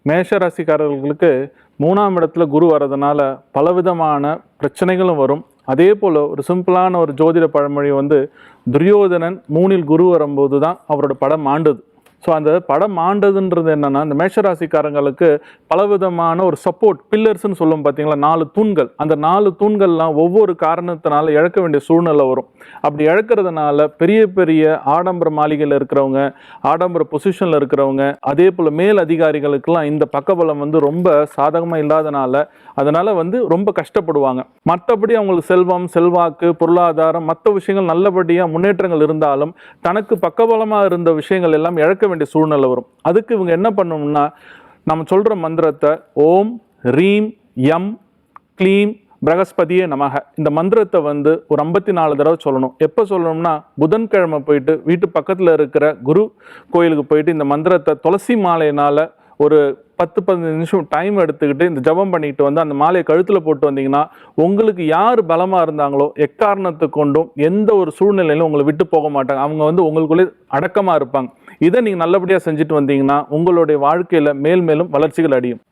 மேஷ ராசிக்காரர்களுக்கு 3ஆம் இடத்துல குரு வர்றதுனால பலவிதமான பிரச்சனைகளும் வரும். அதே போல் ஒரு சிம்பிளான ஒரு ஜோதிட பழமொழி துரியோதனன் 3இல் குரு வரும்போது தான் அவரோட படம் ஆண்டுது. ஸோ அந்த படம் ஆண்டதுன்றது என்னென்னா, இந்த மேஷராசிக்காரங்களுக்கு பலவிதமான ஒரு சப்போர்ட் பில்லர்ஸ்ன்னு சொல்லும் பார்த்தீங்களா, 4 தூண்கள். அந்த 4 தூண்கள்லாம் ஒவ்வொரு காரணத்தினால இழக்க வேண்டிய சூழ்நிலை வரும். அப்படி இழக்கிறதுனால பெரிய பெரிய ஆடம்பர மாளிகையில் இருக்கிறவங்க, ஆடம்பர பொசிஷனில் இருக்கிறவங்க, அதே போல் மேல் அதிகாரிகளுக்கெல்லாம் இந்த பக்கபலம் ரொம்ப சாதகமாக இல்லாதனால அதனால் ரொம்ப கஷ்டப்படுவாங்க. மற்றபடி அவங்களுக்கு செல்வம், செல்வாக்கு, பொருளாதாரம், மற்ற விஷயங்கள் நல்லபடியாக முன்னேற்றங்கள் இருந்தாலும் தனக்கு பக்கபலமாக இருந்த விஷயங்கள் எல்லாம் இழக்க வேண்டிய சூழ்நிலை வரும். அதுக்கு இவங்க என்ன பண்ணணும்னா, நம்ம சொல்கிற மந்திரத்தை ஓம் ரீம் யம் க்ளீம் பிரகஸ்பதியே நமக, இந்த மந்திரத்தை ஒரு 54 தடவை சொல்லணும். எப்போ சொல்லணும்னா, புதன்கிழமை போயிட்டு வீட்டு பக்கத்தில் இருக்கிற குரு கோயிலுக்கு போயிட்டு இந்த மந்திரத்தை துளசி மாலையினால் ஒரு 10-15 நிமிஷம் டைம் எடுத்துக்கிட்டு இந்த ஜபம் பண்ணிட்டு அந்த மாலையை கழுத்தில் போட்டு வந்தீங்கன்னா, உங்களுக்கு யார் பலமாக இருந்தாங்களோ எக்காரணத்தை கொண்டும் எந்த ஒரு சூழ்நிலையிலும் உங்களை விட்டு போக மாட்டாங்க. அவங்க உங்களுக்குள்ளே அடக்கமாக இருப்பாங்க. இதை நீங்கள் நல்லபடியாக செஞ்சுட்டு வந்தீங்கன்னா உங்களுடைய வாழ்க்கையில் மேல் மேலும் வளர்ச்சிகள் அடையும்.